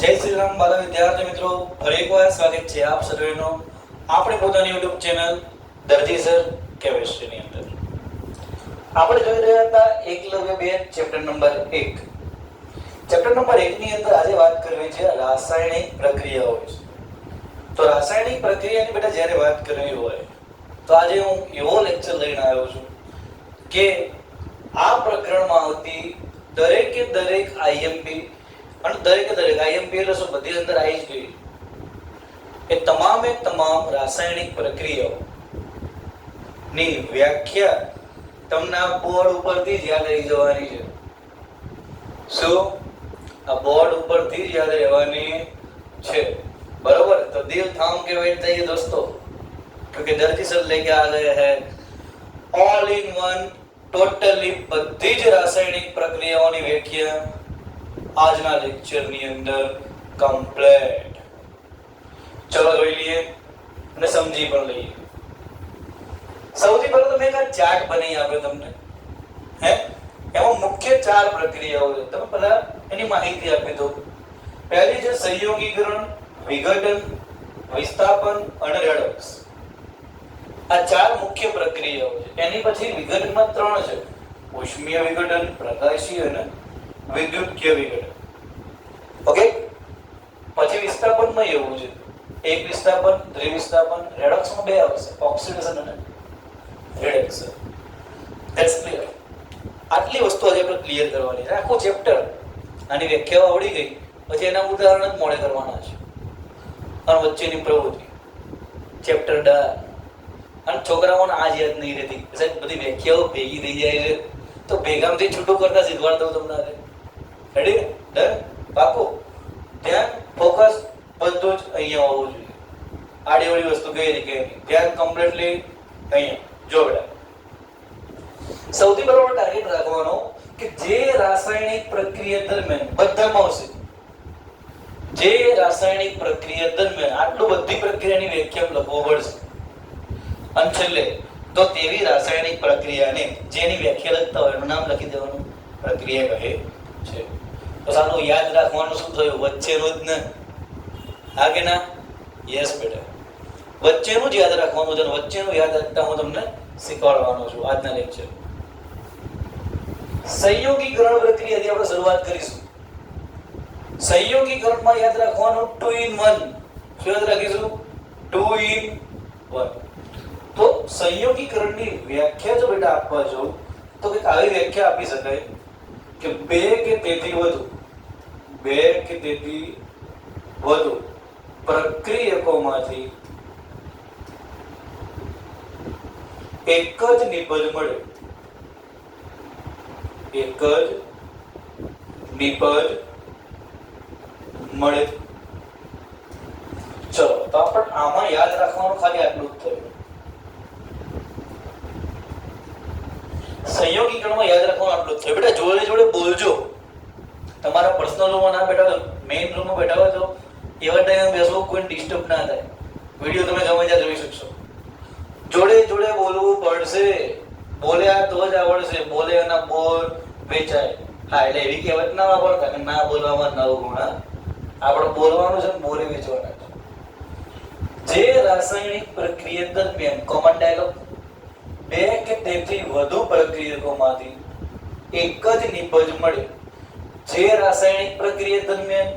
જય શ્રી રામ બાલા વિદ્યાર્થી મિત્રો, ફરી એકવાર સ્વાગત છે આપ સર્વેનો આપણે પોતાની YouTube ચેનલ દરજી સર કેમિસ્ટ્રીની અંદર. આપણે જોઈ રહ્યા હતા Eklavya 2 chapter number 1. Chapter number 1 ની અંદર આજે વાત કરવી છે રાસાયણિક પ્રક્રિયાઓ વિશે. તો રાસાયણિક પ્રક્રિયાની બેટા જ્યારે વાત કરવી હોય તો આજે હું એવો લેક્ચર લઈને આવ્યો છું કે આ પ્રકરણમાં આવતી દરેકે દરેક આઈએમપી અને દરેકે દરેક આઈએમપી એટલે શું બધી અંદર આવી જ ગઈ એ તમામે તમામ રાસાયણિક પ્રક્રિયાઓ ની વ્યાખ્યા તમને આ બોર્ડ ઉપરથી જ યાદ રહી જવાની છે. શું આ બોર્ડ ઉપરથી જ યાદ રહેવાની છે, बराबर. तो दिल थाम के बैठ जाइए दोस्तों, क्योंकि दर्जी सर लेके आ गए हैं ऑल इन वन टोटली बધી જ રાસાયણિક પ્રક્રિયાઓની વ્યાખ્યા આજના લેક્ચરની અંદર કમ્પ્લીટ. ચલો જોઈ લઈએ અને સમજી પણ લઈએ. સૌથી પહેલા તો મેં એક ચાર્ટ બનાવી આપ્યો તમને, હે એમાં મુખ્ય 4 પ્રક્રિયાઓ છે. તમે પહેલા એની માહિતી આપી દો. પહેલી છે સંયોગીકરણ, વિઘટન, વિસ્થાપન અને રેડોક્સ. આ 4 મુખ્ય પ્રક્રિયાઓ છે. એની પછી વિઘટનમાં 3 છે: ઉષ્મીય વિઘટન, પ્રકાશીય અને વિદ્યુતીય વિઘટન. ઓકે. પછી વિસ્થાપનમાં એવું છે એક વિસ્થાપન, દ્વિવિસ્થાપન, રેડોક્સમાં 2 આવશે: ઓક્સિડેશન અને રિડક્શન. That's clear. આટલી વસ્તુ આજે આપણે ક્લિયર કરવાની છે. આખું ચેપ્ટર આની વ્યાખ્યાઓ આવડી ગઈ પછી એના ઉદાહરણ જ મોડે કરવાના છે અને વચ્ચેની પ્રવૃત્તિ ચેપ્ટર ડા. અને છોકરાઓને આ જ યાદ નહીં રહેતી, સાહેબ બધી વ્યાખ્યાઓ ભેગી થઈ જાય છે તો ભેગામથી છૂટું કરતા શીખવાડ દઉં તમને. રેડી? ડન? પાકું? ધ્યાન, ફોકસ બધું જ અહીંયા હોવું જોઈએ. આડીઅવળી વસ્તુ કઈ રીતે કે ધ્યાન કમ્પ્લીટલી અહીંયા જો બેટા. સૌથી પહેલો ટાર્ગેટ રાખવાનો કે જે રાસાયણિક પ્રક્રિયા દરમિયાન બધામાં આવશે, જે રાસાયણિક પ્રક્રિયા દરમિયાન આટલું બધી પ્રક્રિયાની વ્યાખ્યા લખવો પડશે. અને છેલ્લે તો તેવી રાસાયણિક પ્રક્રિયાને જેની વ્યાખ્યા લખતા હોય એનું નામ લખી દેવાનું, પ્રક્રિયા કહે છે. તો સારું યાદ રાખવાનું શું થયું? વચ્ચેનું જ ને. હા કે ના? યસ બેટા, વચ્ચેનું જ યાદ રાખવાનું છે. વચ્ચેનું યાદ રાખતા હું તમને શીખવાડવાનો છું આજના લેક્ચર. સંયોગીકરણ પ્રક્રિયાથી આપણે શરૂઆત કરીશું. સંયોગીકરણમાં યાદ રાખવાનું 2 in 1. શું યાદ રાખીશું? 2 in 1. તો સંયોગીકરણની વ્યાખ્યા જો બેટા આપવા જો તો કંઈક આવી વ્યાખ્યા આપી શકાય કે 2 કે તેથી વધુ પ્રક્રિયકોમાંથી એક જ નિપજ મળે. એક જ નિપજ મળે. ચલો તો આપણે આમાં યાદ રાખવાનું ખાલી આટલું જ થયું. સંયોગીકરણમાં યાદ રાખવાનું આટલું જ થયું. બેટા જોડે જોડે બોલજો. તમારા પર્સનલ રૂમમાં ના બેઠા હોય, મેઇન રૂમમાં બેઠા હોય તો એવા ટાઈમે બેસવો, કોઈ ડિસ્ટર્બ ના થાય. વિડીયો તમે ગમે ત્યાં જોઈ શકશો. જોડે જોડે બોલવું પડશે. બોલ્યા તો જ આવડશે. બોલે અને બોલ વેચાય. હા, એટલે એવી કહેવત ના વાપરતા કે ના બોલવામાં 9 ગુણ. આપણે બોલવાનું છે, બોલે વેચવાના છે. જે રાસાયણિક પ્રક્રિયા દરમિયાન કોમન ડાયલોગ 2 કે તેથી વધુ પ્રક્રિયકોમાંથી એક જ નિપજ મળે. જે રાસાયણિક પ્રક્રિયા દરમિયાન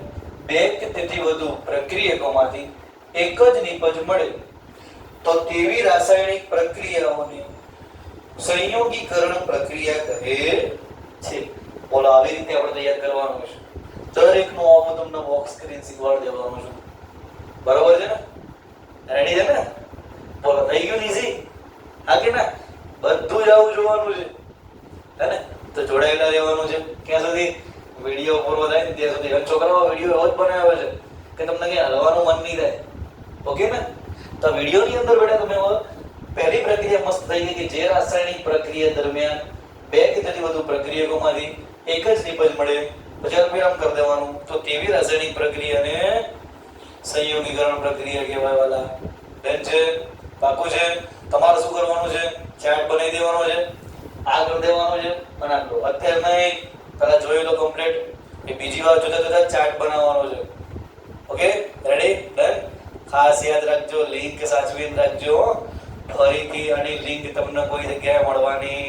2 કે તેથી વધુ પ્રક્રિયકોમાંથી એક જ નિપજ મળે તો તેવી રાસાયણિક પ્રક્રિયાઓને સંયોગીકરણ પ્રક્રિયા કહે છે. બોલો, આવી રીતે આપણે તૈયાર કરવાનું છે. દરેકનું આવું તમને બોક્સ કરીને શીખવાડી દેવાનું છે. બરોબર છે ને? રેડી છે ને? બોલો, થઈ ગયું ઈઝી? હા કે ના? બધું જ આવું જોવાનું છે, હે ને? તો જોડાયેલા રહેવાનું છે. ક્યાં સુધી? વિડીયો પૂરો થાય ને ત્યાં સુધી. છોકરાઓ વિડીયો એવો જ બનાવ્યો છે કે તમને ક્યાં હલવાનું મન નહીં થાય. ઓકે ને? તો વિડીયોની અંદર બેટા તમે પહેલી પ્રક્રિયા મસ્ત થઈ ગઈ કે જે રાસાયણિક પ્રક્રિયા દરમિયાન 2 કે તેથી વધુ પ્રક્રિયકોમાંથી એક જ નિપજ મળે પછી વિરામ કરી દેવાનું. તો તેવી રાસાયણિક પ્રક્રિયાને સંયોગીકરણ પ્રક્રિયા કહેવાય. વાલા બેન છે? પાકું છે? તમારે શું કરવાનું છે? ચાર્ટ બનાવી દેવાનો છે, આ કરી દેવાનો છે અને આટલું. અત્યારે નહીં, પહેલા જોઈ લો કમ્પ્લીટ. એ બીજી વાર જુદા જુદા ચાર્ટ બનાવવાનો છે. Okay, ready, done. ખાસ યાદ રાખજો, લિંક સાચવીને રાખજો. ફરીથી આની લિંક તમને કોઈ જગ્યાએ મળવાની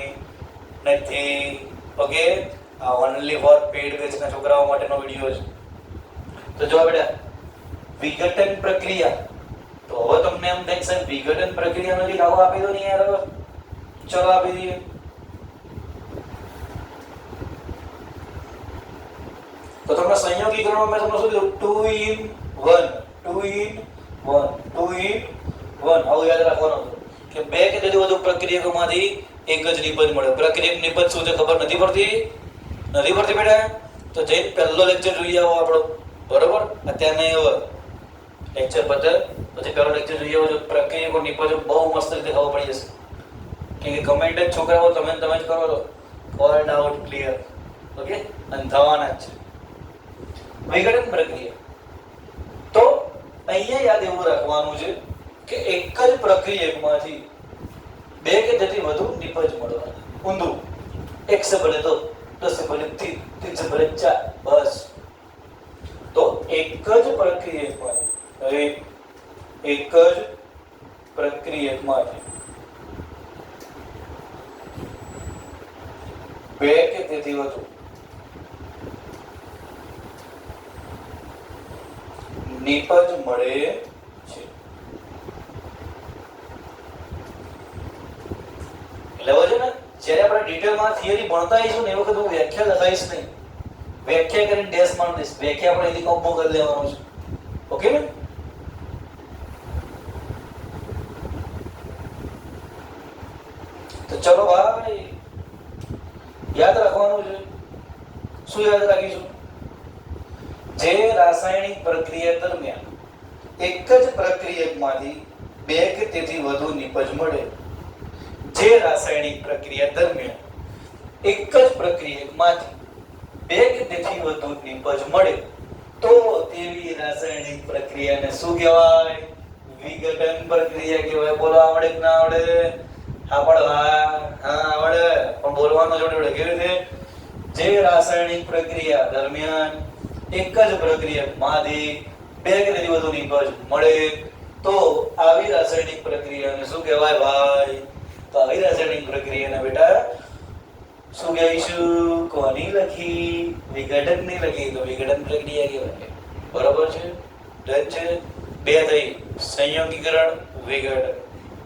નથી. ઓકે, આ ઓનલી ફોર પેડ બેચના છોકરાઓ માટેનો વિડિયો છે. તો જો બેટા, વિઘટન પ્રક્રિયા. તો હવે તમને એમ થાય સાહેબ વિઘટન પ્રક્રિયાનો જે દાવો આપી દો ને યાર. ચલો આપી દઈએ. તો તમને સંયોગીકરણમાં મેં તમને શું કીધું? 2 in 1, 2 in 1, 2 in 1. આવું યાદ રાખવાનું કે બે કે તેથી વધુ પ્રક્રિયકોમાંથી એક જ નિપજ મળે. પ્રક્રિયક નિપજ શું છે ખબર નથી પડતી? નથી પડતી બેટા? તો જઈને પહેલો લેક્ચર જોઈ આવો આપણો, બરોબર? અત્યારે નહીં, હવે લેક્ચર પતે પછી પહેલો લેક્ચર જોઈ આવો. જો પ્રક્રિયકો નિપજો બહુ મસ્ત રીતે ખબર પડી જશે. કે કમેન્ટ જ છોકરાઓ તમે જ કરો છો. All doubt clear. ઓકે, અને થવાના જ છે. વિઘટન પ્રક્રિયા. તો અહીંયા યાદ એવું રાખવાનું છે કે એક જ પ્રક્રિયકમાંથી બે કે તેથી વધુ નિપજ મળવાના. ઊંધું. 1 से बड़े 2, 2 से बड़े 3, 3 से बड़े 4. બસ. તો એક જ પ્રક્રિયકમાંથી, હવે એક જ પ્રક્રિયકમાંથી બે કે તેથી વધુ નિપજ મળે છે. એટલે હવે છે ને, જ્યારે આપણે ડિટેલમાં થિયરી ભણતા આવીશું ને એ વખત હું વ્યાખ્યા લખાઈશ નહીં. વ્યાખ્યા કરીને ડેશ મારી દઈશ. વ્યાખ્યા આપણે એની કોમ્બો કરી લેવાનું છે. ઓકે ને? તો ચલો ભાઈ, યાદ રાખવાનું છે. શું યાદ રાખીશું? જે રાસાયણિક પ્રક્રિયા દરમિયાન એક જ પ્રક્રિયકમાંથી બે કે તેથી વધુ નિપજ મળે. જે રાસાયણિક પ્રક્રિયા દરમિયાન એક જ પ્રક્રિયકમાંથી બે કે તેથી વધુ નિપજ મળે તો તેવી રાસાયણિક પ્રક્રિયાને શું કહેવાય? વિઘટન પ્રક્રિયા કહેવાય. બોલો, આવડે કે ના આવડે? આવડે, પણ બોલવાનો જોડે કેવી રીતે? જે રાસાયણિક પ્રક્રિયા દરમિયાન એક જ પ્રક્રિયકમાંથી બે કે તેથી વધુ નિપજ મળે તો આવી રાસાયણિક પ્રક્રિયાને શું કહેવાય ભાઈ? તો આવી રાસાયણિક પ્રક્રિયાને બેટા શું કહીશું? કોની લખી? વિઘટન ની લખી. તો વિઘટન પ્રક્રિયા કહેવાય. બરોબર છે? ડન છે? બે થઈ, સંયોગીકરણ, વિઘટન.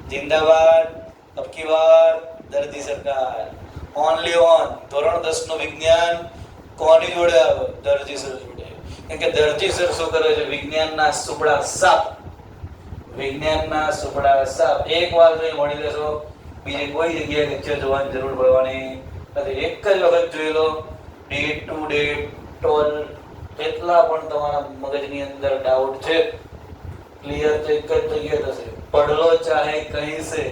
જિંદાબાદ. અબકી બાર દર્દી સરકાર. ઓનલી ઓન ધોરણ 10 નું વિજ્ઞાન કોની જોડે આવે? દરજી સર જોડે. કેમ કે દરજી સર શું કરે છે? વિજ્ઞાનના સુપડા સાપ. વિજ્ઞાનના સુપડા સાપ. એક વાર જોઈ મળી લેશો, બીજી કોઈ જગ્યાએ લેક્ચર જોવાની જરૂર પડવાની નથી. એક જ વખત જોઈ લો. ડેટ ટુ ડેટ ટોલ જેટલા પણ તમારા મગજની અંદર ડાઉટ છે ક્લિયર તો એક જ જગ્યાએ થશે. पढ़ लो चाहे कहीं से,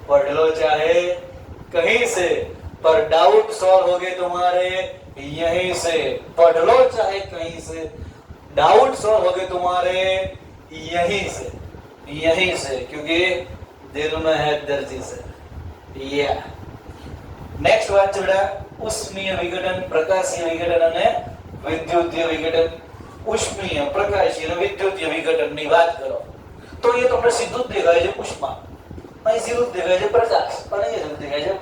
पढ़ लो चाहे कहीं से, पर डाउट सॉल्व होगे तुम्हारे यहीं से. पढ़ लो चाहे कहीं से, डाउट सॉल्व होगे तुम्हारे यहीं से. यहीं से, क्योंकि दिल में है दर्जी से. या नेक्स्ट વાત છે બેટા, ઉષ્મીય વિઘટન, પ્રકાશીય વિઘટન અને વિદ્યુતીય વિઘટન. ઉષ્મીય, પ્રકાશીય અને વિદ્યુતીય વિઘટનની વાત કરો તો એ તમને સીધું જ દેખાય છે ઉષ્મા, અહીં સીધું જ દેખાય છે પ્રકાશ, અને અહીં સીધું દેખાય છે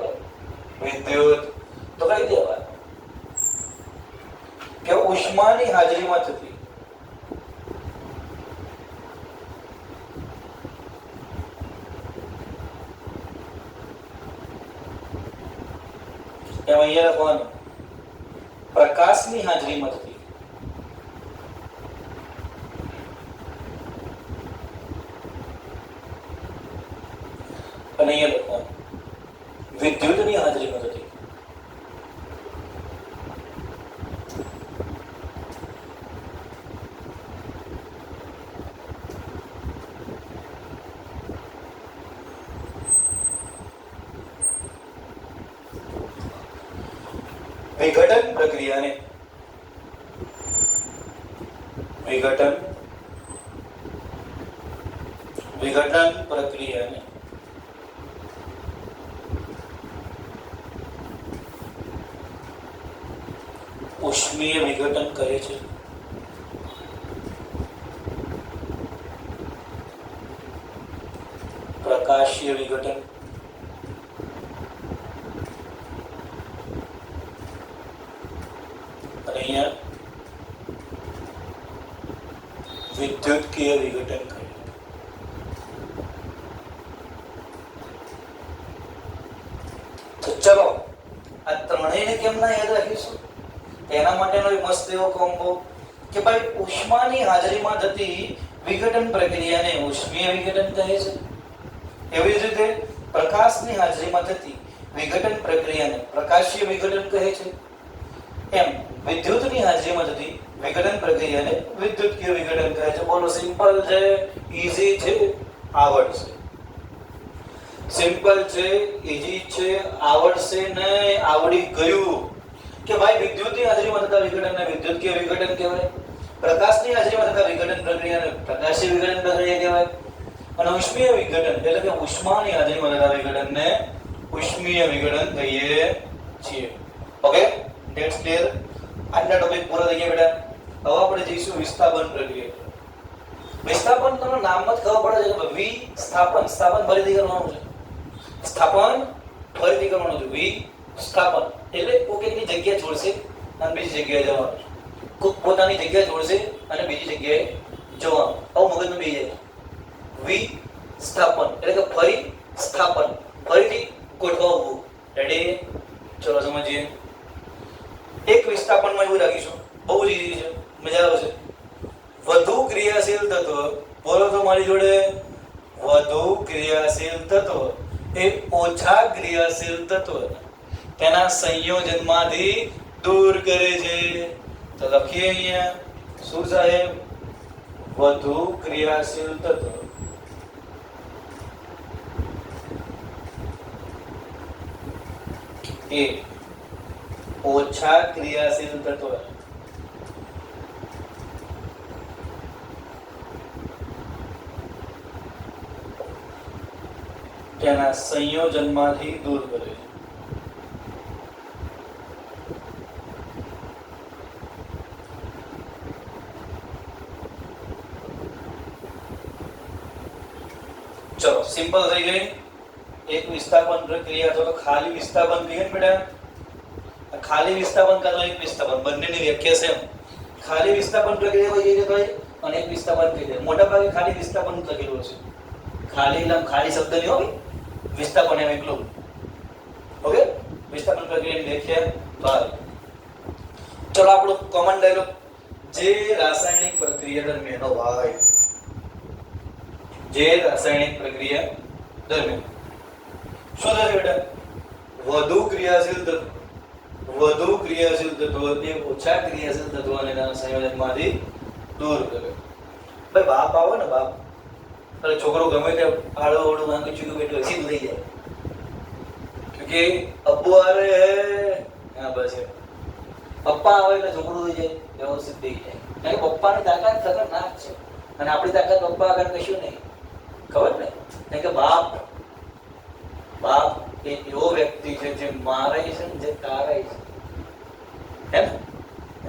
વિદ્યુત. તો કઈ દેવા કે ઉષ્માની હાજરીમાં થતી એમ અહીંયા લખવાનું પ્રકાશની હાજરીમાં થતી અને અહીંયા લખવાનું વિદ્યુતની હાજરીમાં થતી. વિઘટન પ્રક્રિયાને વિઘટન પ્રક્રિયાને ઉષ્મીય વિઘટન કહે છે. પ્રકાશીય વિઘટન, અને અહીંયા વિદ્યુતકીય વિઘટન કહે. તો ચલો આ ત્રણેયને કેમ ના યાદ રાખીશું? એના માટેનો એક મસ્ત એવો કોમ્બો કે ભાઈ ઉષ્માની હાજરીમાં થતી વિઘટન પ્રક્રિયાને ઉષ્મીય વિઘટન કહે છે. એવી જ રીતે પ્રકાશની હાજરીમાં થતી વિઘટન પ્રક્રિયાને પ્રકાશીય વિઘટન કહે છે. એમ વિદ્યુતની હાજરીમાં થતી વિઘટન પ્રક્રિયાને વિદ્યુતકીય વિઘટન કહે છે. બોલો, સિમ્પલ છે, ઈઝી છે, આવડશે. સિમ્પલ છે, ઈઝી છે, આવડશે ને આવડી ગયું કે ભાઈ વિદ્યુતની હાજરીમાં થતા વિઘટનને વિદ્યુતકીય વિઘટન કહેવાય, પ્રકાશની હાજરીમાં થતા વિઘટન પ્રક્રિયાને પ્રકાશીય વિઘટન પ્રક્રિયા કહેવાય, અને ઉષ્મીય વિઘટન એટલે કે ઉષ્માની હાજરીમાં થતા વિઘટનને ઉષ્મીય વિઘટન કહીએ છીએ. Okay, that's clear. આજના ટોપિક પૂરો થઈ ગયા બેટા. હવે આપણે જઈશું વિસ્થાપન પ્રક્રિયા. વિસ્થાપન તમને નામમાં જ ખબર પડે છે કે વિસ્થાપન, સ્થાપન ફરીથી કરવાનું છે. સ્થાપન ફરીથી કરવાનું છે. વિસ્થાપન એટલે કોક એકની જગ્યા છોડશે અને બીજી જગ્યાએ જવાનું. કોક પોતાની જગ્યા છોડશે અને બીજી જગ્યાએ જવાનું. આવું મગજમાં બેસી જાય. વિસ્થાપન એટલે કે ફરી સ્થાપન, ફરીથી ગોઠવવું. રેડી? ચલો સમજીએ. એક વિસ્થાપનમાં એવું રાખીશું, બહુ જ ઈઝી છે, મજા આવશે. વધુ ક્રિયાશીલ તત્વ, બોલો તો મારી જોડે, વધુ ક્રિયાશીલ તત્વ એ ઓછા ક્રિયાશીલ તત્વ તેના સંયોજનમાંથી દૂર કરે છે. તો લખીએ અહીંયા શું સાહેબ? વધુ ક્રિયાશીલ તત્વ એ ઓછા ક્રિયાશીલ તત્વ તેના સંયોજનમાંથી દૂર કરે છે. ચલો સિમ્પલ થઈ ગઈ. એક વિસ્થાપન પ્રક્રિયા તો ખાલી વિસ્થાપન કહીએ ને બેટા. ખાલી વિસ્થાપન કાં તો એક વિસ્થાપન, બંનેની વ્યાખ્યા સેમ. ખાલી વિસ્થાપન પ્રક્રિયા હોય છે ભાઈ, અને એક વિસ્થાપન પ્રક્રિયા. મોટા ભાગે ખાલી વિસ્થાપન લખેલું છે. ખાલી એટલે ખાલી શબ્દ નહીં હોય, વિસ્થાપન એમ એકલું. ઓકે, વિસ્થાપન પ્રક્રિયાની વ્યાખ્યા તો આ. ચલો આપણો કોમન ડાયલોગ. જે રાસાયણિક પ્રક્રિયા દરમિયાન ભાઈ, જે રાસાયણિક પ્રક્રિયા દરમિયાન શું થાય બેટા? વધુ ક્રિયાશીલ તત્વ, વધુ ક્રિયાશીલ તત્વ તે ઓછા ક્રિયાશીલ તત્વોને તેના સંયોજનમાંથી દૂર કરે. ભાઈ બાપ આવે ને, બાપ અરે છોકરો ગમે તે આડો ઓડો માંગે ચૂક્યું બેઠો સીધું થઈ જાય. કે અબ્બુ આવે હે, હા બસ પપ્પા આવે એટલે છોકરું થઈ જાય, વ્યવસ્થિત થઈ જાય. કારણ કે પપ્પાની તાકાત ખતરનાક છે અને આપણી તાકાત પપ્પા આગળ કશું નહીં. ખબર ને? કારણ કે બાપ એ એવો વ્યક્તિ છે જે મારે છે ને જે તારે છે. હે ને?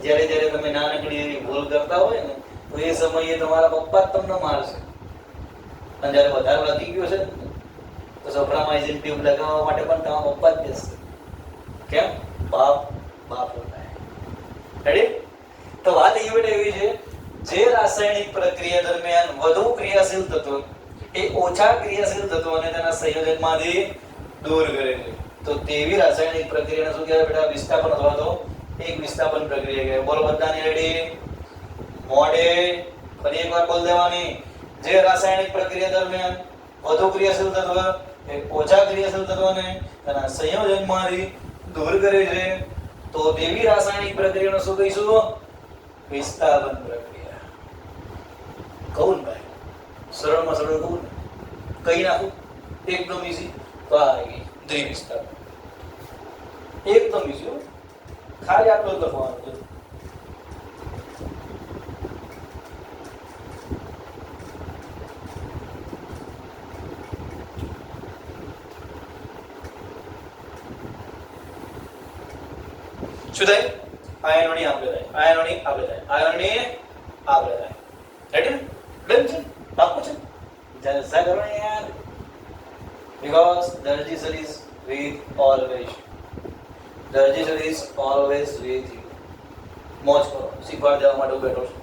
જ્યારે જ્યારે તમે નાનકડી એવી ભૂલ કરતા હોય ને તો એ સમયે તમારા પપ્પા જ તમને મારશે. અને જ્યારે વધારે વધી ગયો છે તો સફરામાઇઝિન ટ્યુબ લગાવવા માટે પણ તમારા પપ્પા જ બેસશે. કેમ? બાપ હોતા હે. રેડી? તો વાત એ બેટા એવી છે, જે રાસાયણિક પ્રક્રિયા દરમિયાન વધુ ક્રિયાશીલ તત્વ એ ઓછા ક્રિયાશીલ તત્વોને તેના સંયોજનમાંથી દૂર કરે છે. તો તેવી રાસાયણિક પ્રક્રિયાને શું કહેવાય બેટા? વિસ્થાપન અથવા તો એક વિસ્થાપન પ્રક્રિયા કહેવાય. બોલો બધાની રેડી? મોડે ફરી એકવાર બોલ દેવાની. જે રાસાયણિક પ્રક્રિયા દરમિયાન વધુ ક્રિયાશીલ તત્વ એ ઓછા ક્રિયાશીલ તત્વોને તેના સંયોજનમાંથી દૂર કરે છે. તો તેવી રાસાયણિક પ્રક્રિયાને શું કહીશું? વિસ્થાપન પ્રક્રિયા. કહું ને ભાઈ, સરળમાં સરળ કહું ને, કઈ નાખું એકદમ ઈઝી. તો આ આવી દ્વિવિસ્થાપન. એકદમ ઈઝી, ખાલી આટલું જ લખવાનું છે. શું થાય? આયનોની આપણે થાય, આયનોની આપણે થાય, આયનોની આપણે થાય. રેડી? ડન છે? પાક્કું છે? જલસા કરો યાર. because Darji sir is with always. Darji sir is always with you. મોજ કરો, શીખવાડ દેવા માટે હું બેઠો છું.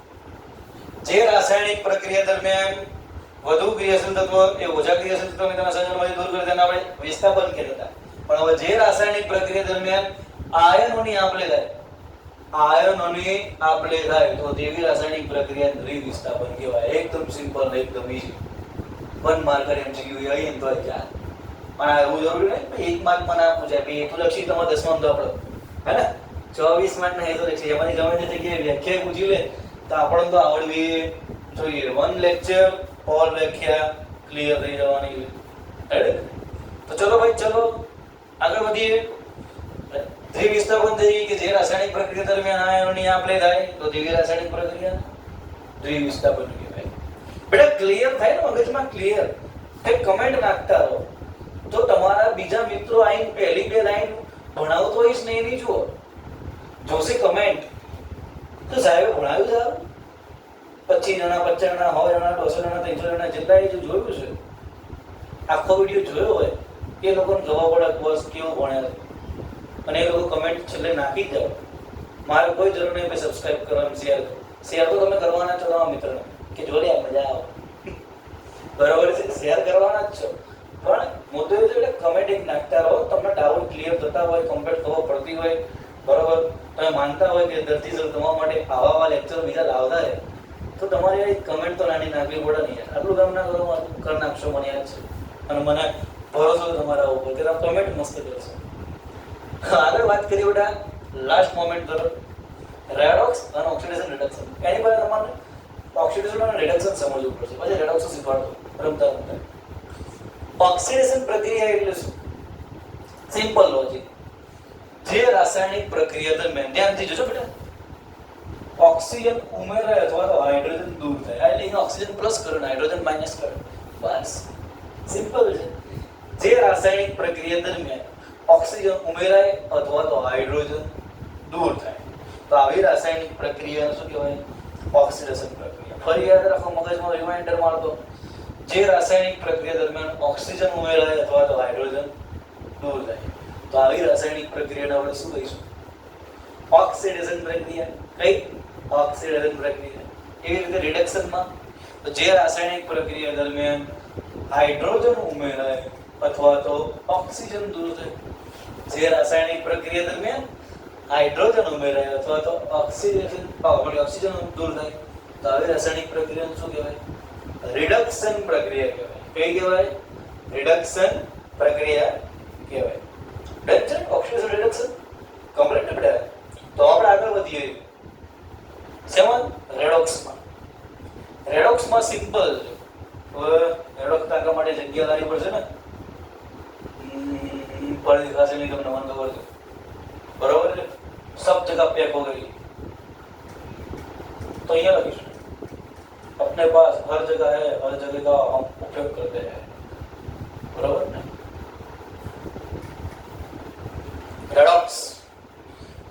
જે રાસાયણિક પ્રક્રિયા દરમિયાન વધુ ક્રિયાશીલ તત્વો એ ઓછા ક્રિયાશીલ તત્વોને તેના સંયોજનમાંથી દૂર કરી તેને આપણે વિસ્થાપન કહેતા. પણ હવે જે રાસાયણિક પ્રક્રિયા દરમિયાન આયનોની આપલે થાય તો તેવી રાસાયણિક પ્રક્રિયા દ્વિવિસ્થાપન કહેવાય. એકદમ સિમ્પલ, એકદમ ઈઝી. 1 માર્કર MCQ અહીં તો ચાલ. પણ આ એવું જરૂરી નહીં એક માર્ક માં ના પૂછાય. બે હેતુ લક્ષી તમારે 10માં તો આપણો હે ને 24 માર્ક ના હેતુ લક્ષી એમાંથી ગમે તે જગ્યાએ વ્યાખ્યા પૂછી લે તો આપણને તો આવડવી જોઈએ. 1 લેક્ચર ઓલ વ્યાખ્યા ક્લિયર થઈ જવાની. તો ચલો ભાઈ, ચલો આગળ વધીએ. દ્વિવિસ્થાપન થઈ કે જે રાસાયણિક પ્રક્રિયા દરમિયાન આયનોની આપલે થાય તો તેવી રાસાયણિક પ્રક્રિયા દ્વિવિસ્થાપન કહેવાય. બેટા ક્લિયર થાય ને મગજમાં? ક્લિયર એક કમેન્ટ નાખતા રહો તો તમારા બીજા મિત્રો આઈને પહેલી બે લાઈન ભણાવતો હોઈશ ને એની જુઓ જોશે કમેન્ટ તો સાહેબે ભણાવ્યું સારું. 25 જણા 50 જણા 100 જણા 200 જણા 300 જણા જેટલા એ જોયું છે, આખો વિડીયો જોયો હોય એ લોકોને જવાબ પડે બસ કેવું ભણ્યા છે. અને એ લોકો કમેન્ટ છેલ્લે નાખી જાઓ. મારે કોઈ જરૂર નહીં ભાઈ સબસ્ક્રાઇબ કરવાનું, શેર તો તમે કરવાના છો તમારા મિત્રોને કે જો લે મજા આવે. બરાબર છે, શેર કરવાના જ છો. પણ મુદ્દો એ છે કે કમેન્ટ એક નાખતા રહો. તમને ડાઉટ ક્લિયર થતા હોય, કમ્પ્લીટ ખબર પડતી હોય, બરાબર તમે માનતા હોય કે દર્દી સર તમારા માટે આવા લેક્ચર બીજા લાવતા રહે તો તમારે એક કમેન્ટ તો નાની નાખવી પડે નહીં. આટલું કામ ના કરો, કરી નાખશો મને યાદ છે. અને મને ભરોસો તમારા ઉપર કે તમે કમેન્ટ મસ્ત કરશો. આગળ વાત કરીએ બેટા લાસ્ટ મોમેન્ટ તરફ. રેડોક્સ અને ઓક્સિડેશન રિડક્શન. એની પહેલા તમારે ઓક્સિડેશન અને રિડક્શન સમજવું પડશે. પછી રેડોક્સ શીખવાડો રમતા રમતા. ઓક્સિડેશન પ્રક્રિયા એટલે શું? Simple logic. જે રાસાયણિક પ્રક્રિયા દરમિયાન ધ્યાનથી જોજો બેટા ઓક્સિજન ઉમેરાય અથવા તો હાઇડ્રોજન દૂર થાય. એટલે અહીં ઓક્સિજન પ્લસ કરો ને હાઇડ્રોજન માઇનસ કરો. બસ સિમ્પલ છે. જે રાસાયણિક પ્રક્રિયા દરમિયાન ઓક્સિજન ઉમેરાય અથવા તો હાઇડ્રોજન દૂર થાય તો આવી રાસાયણિક પ્રક્રિયાને શું કહેવાય? ઓક્સિડેશન પ્રક્રિયા. ફરી યાદ રાખો, મગજમાં રિમાઇન્ડર મારતો. જે રાસાયણિક પ્રક્રિયા દરમિયાન ઓક્સિજન ઉમેરાય અથવા તો હાઇડ્રોજન દૂર થાય તો આવી રાસાયણિક પ્રક્રિયાને આપણે શું કહીશું? ઓક્સિડેશન પ્રક્રિયા. કઈ? ઓક્સિડેશન પ્રક્રિયા. એવી રીતે રિડક્શનમાં તો જે રાસાયણિક પ્રક્રિયા દરમિયાન હાઇડ્રોજન ઉમેરાય અથવા તો ઓક્સિજન દૂર થાય. જે રાસાયણિક પ્રક્રિયા દરમિયાન હાઇડ્રોજન ઉમેરાય અથવા તો ઓક્સિજન દૂર થાય તો આવી રાસાયણિક પ્રક્રિયાને શું કહેવાય? રિડક્શન પ્રક્રિયા કહેવાય. કઈ કહેવાય? રિડક્શન પ્રક્રિયા કહેવાય. ડન છે? ઓક્સિડેશન રિડક્શન કમ્પ્લીટ બેટા. તો આપણે આગળ વધીએ. 7 રેડોક્સમાં. રેડોક્સમાં સિમ્પલ છે. હવે રેડોક્સ ટાંકા માટે જગ્યા લાવવી પડશે ને, पर दिखा से नहीं तुमने मन खबर दो बराबर है. सब जगह पैक हो गई तो ये लगी अपने पास हर जगह है, हर जगह का हम उपयोग करते हैं. बराबर ने? रेडॉक्स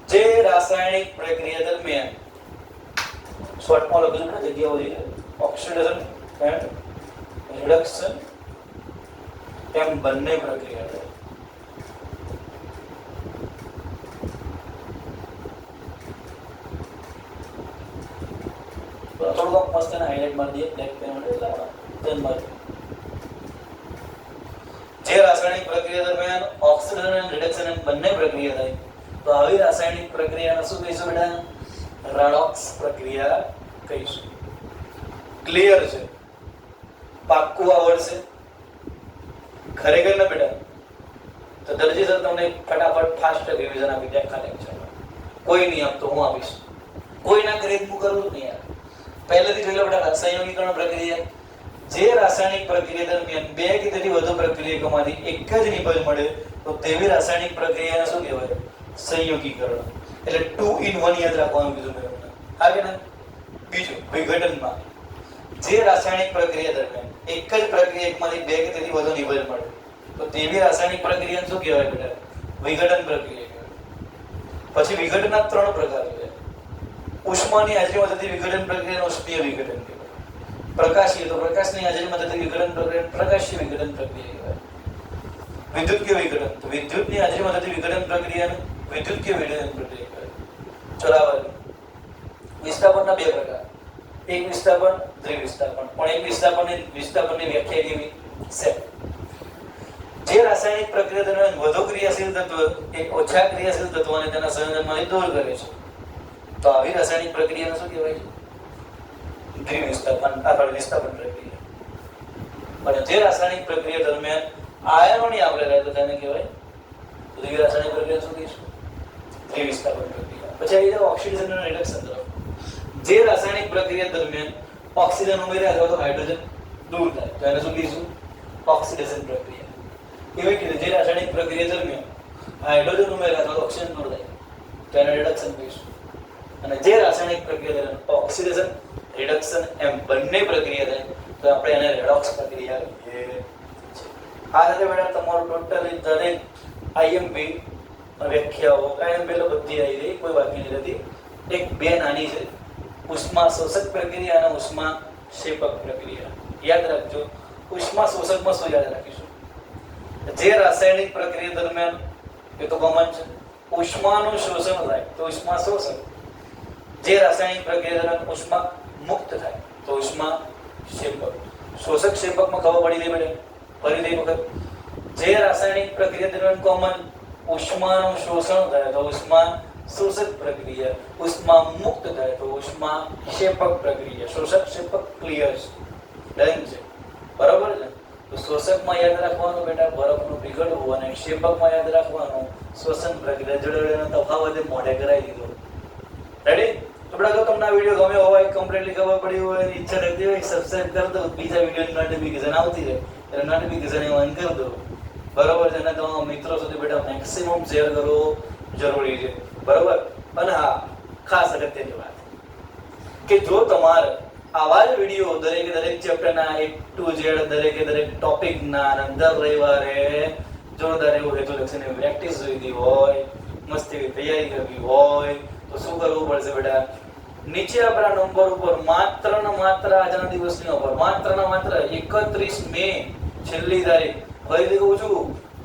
जे रासायनिक प्रक्रिया दरमियान शॉर्टમાં લખજો ને જગ્યા હોવી જોઈએ. ઓક્સિડેશન એન્ડ રિડક્શન એમ બંને પ્રક્રિયા થાય. થોડું મસ્ત એને હાઇલાઇટ મારી દઈએ બ્લેક પેન વડે એટલે ધ્યાન મારી. જે રાસાયણિક પ્રક્રિયા દરમિયાન ઓક્સિડેશન અને રિડક્શન એમ બંને પ્રક્રિયા થાય તો આવી રાસાયણિક પ્રક્રિયાને શું કહીશું બેટા? રેડોક્સ પ્રક્રિયા કહીશું. ક્લિયર છે? પાક્કું આવડશે? ખરેખર ને બેટા? તો દરજી સર તમને ફટાફટ ફાસ્ટ રિવિઝન આપી દે આખા લેક્ચરમાં. કોઈ નહીં આપતો, હું આપીશ. કોઈ ના કરે હું કરવું જ નહીં યાર. પહેલેથી જોઈ લો બેટા સંયોગીકરણ પ્રક્રિયા. જે રાસાયણિક પ્રક્રિયા દરમિયાન બે કે તેથી વધુ પ્રક્રિયકોમાંથી એક જ નિપજ મળે તો તેવી રાસાયણિક પ્રક્રિયાને શું કહેવાય? સંયોગીકરણ. એટલે 2 in 1 યાદ રાખવાનું કીધું મેં તમને. હા કે ના? બીજું વિઘટનમાં. જે રાસાયણિક પ્રક્રિયા દરમિયાન એક જ પ્રક્રિયકમાંથી બે કે તેથી વધુ નિપજ મળે તો તેવી રાસાયણિક પ્રક્રિયાને શું કહેવાય બેટા? વિઘટન પ્રક્રિયા કહેવાય. પછી વિઘટનના 3 પ્રકાર છે. ઉષ્માની હાજરીમાં થતી વિઘટન પ્રક્રિયાને ઉષ્મીય વિઘટન કહેવાય. પ્રકાશીય તો પ્રકાશની હાજરીમાં થતી વિઘટન પ્રક્રિયા પ્રકાશીય વિઘટન પ્રક્રિયા કહેવાય. વિદ્યુતકીય વિઘટન, તો વિદ્યુતની હાજરીમાં થતી વિઘટન પ્રક્રિયાને વિદ્યુતકીય વિઘટન પ્રક્રિયા કહે. ચલાવવા વિસ્થાપનના બે પ્રકાર, એક વિસ્થાપન, દ્વિવિસ્થાપન. પણ એક વિસ્થાપનની વ્યાખ્યા કેવી છે? જે રાસાયણિક પ્રક્રિયા દરમિયાન વધુ ક્રિયાશીલ તત્વ એ ઓછા ક્રિયાશીલ તત્વોને તેના સંયોજનમાંથી દૂર કરે છે, તો આવી રાસાયણિક પ્રક્રિયાને શું કહેવાય છે? દ્વિવિસ્થાપન અથવા વિસ્થાપન પ્રક્રિયા. અને જે રાસાયણિક પ્રક્રિયા દરમિયાન આયનોની આપણે રહે તો તેને કહેવાય દ્વિરાસાયણિક પ્રક્રિયા. શું કહીશું? દ્વિવિસ્થાપન પ્રક્રિયા. પછી આવી જાય ઓક્સિડેશન અને રિડક્શન તરફ. જે રાસાયણિક પ્રક્રિયા દરમિયાન ઓક્સિજન ઉમેર્યા અથવા તો હાઇડ્રોજન દૂર થાય તો એને શું કહીશું? ઓક્સિડેશન પ્રક્રિયા. એવી કે જે રાસાયણિક પ્રક્રિયા દરમિયાન હાઇડ્રોજન ઉમેર્યા અથવા ઓક્સિજન દૂર થાય તો એને રિડક્શન કહીશું. અને જે રાસાયણિક પ્રક્રિયા દરમિયાન ઓક્સિડેશન રિડક્શન એમ બંને પ્રક્રિયા થાય તો આપણે એને રેડોક્સ પ્રક્રિયા કહીએ છીએ. આ સાથે બેટા તમારું ટોટલી દરેક આઈએમપી વ્યાખ્યાઓ કાયમ પેલો બધી આવી ગઈ, કોઈ બાકી નહીં રહેતી. એક બે નાની છે, ઉષ્મા શોષક પ્રક્રિયા અને ઉષ્મા ક્ષેપક પ્રક્રિયા. યાદ રાખજો, ઉષ્મા શોષકમાં શું યાદ રાખીશું? જે રાસાયણિક પ્રક્રિયા દરમિયાન એ તો કોમન છે, ઉષ્માનું શોષણ થાય તો ઉષ્મા શોષક. જે રાસાયણિક પ્રક્રિયા દરમિયાન ઉષ્મા મુક્ત થાય તો ઉષ્મા ક્ષેપક. શોષક ક્ષેપકમાં ખબર પડી ગઈ બેટા? ફરી દે વખત. જે રાસાયણિક પ્રક્રિયા દરમિયાન કોમન ઉષ્માનું શોષણ થાય તો ઉષ્મા શોષક પ્રક્રિયા, ઉષ્મા મુક્ત થાય તો ઉષ્મા ક્ષેપક પ્રક્રિયા. શોષક ક્ષેપક ક્લિયર છે, ડન છે, બરાબર છે? તો શોષકમાં યાદ રાખવાનું બેટા બરફનું પીગળવું અને ક્ષેપકમાં યાદ રાખવાનું શ્વસન પ્રક્રિયા. જોડે તફાવત મોઢે કરાવી દીધો. રેડી? તો બેટા જો તમને આ વિડીયો ગમ્યો હોય, કમ્પ્લીટલી ખબર પડી હોય, ઈચ્છા થતી હોય, સબસ્ક્રાઇબ કરી દો. બીજા વિડીયોની નોટિફિકેશન આવતી રહે એટલે નોટિફિકેશન ઓન કરી દો, બરાબર છે? અને તમારા મિત્રો સુધી બેટા મેક્સિમમ શેર કરવો જરૂરી છે, બરાબર? અને હા, ખાસ અગત્યની વાત કે જો તમારે આવા જ વિડીયો દરેક ચેપ્ટરના A to Z દરેક ટોપિકના દર રવિવારે જોરદાર એવું રેઝોલ્યુશનની પ્રેક્ટિસ જોઈતી હોય, મસ્તી તૈયારી કરવી હોય તો શું કરવું પડશે બેટા? નીચે આપણા નંબર ઉપર માત્ર ને માત્ર આજના દિવસની ઓફર, માત્ર ને માત્ર 31 મે છેલ્લી તારીખ. ફરીથી કહું છું,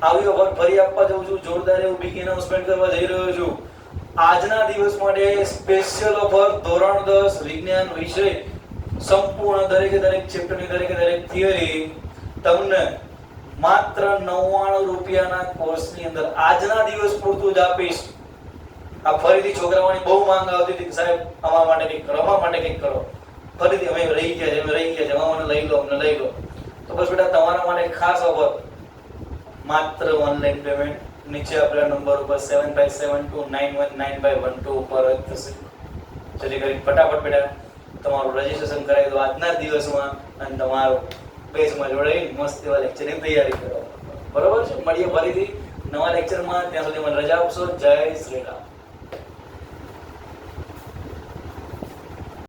આવી ઓફર ફરી આપવા જઉં છું, જોરદાર એવું બિગ એનાઉન્સમેન્ટ કરવા જઈ રહ્યો છું. આજના દિવસ માટે સ્પેશિયલ ઓફર ધોરણ 10 વિજ્ઞાન વિષય સંપૂર્ણ દરેક ચેપ્ટરની દરેક થિયરી તમને માત્ર 99 રૂપિયાના કોર્સની અંદર આજના દિવસ પૂરતું જ આપીશ. આ ફરીથી છોકરાઓની બહુ માંગ આવતી હતી કે સાહેબ અમારા માટે કંઈક કરો, અમારા માટે કંઈક કરો. ફરીથી અમે રહી ગયા છે, અમને લઈ લો. તો બસ બેટા તમારા માટે ખાસ ઓફર, માત્ર ઓનલાઈન પેમેન્ટ નીચે આપેલા નંબર ઉપર 7572919512 ઉપર જ થશે. જેથી કરી ફટાફટ બેટા તમારું રજીસ્ટ્રેશન કરાવી દો આજના દિવસમાં અને તમારું બેચમાં જોડાઈ મસ્ત એવા લેક્ચરની તૈયારી કરો, બરોબર છે? મળીએ ફરીથી નવા લેક્ચરમાં. ત્યાં સુધી મને રજા આપશો. જય શ્રી રામ.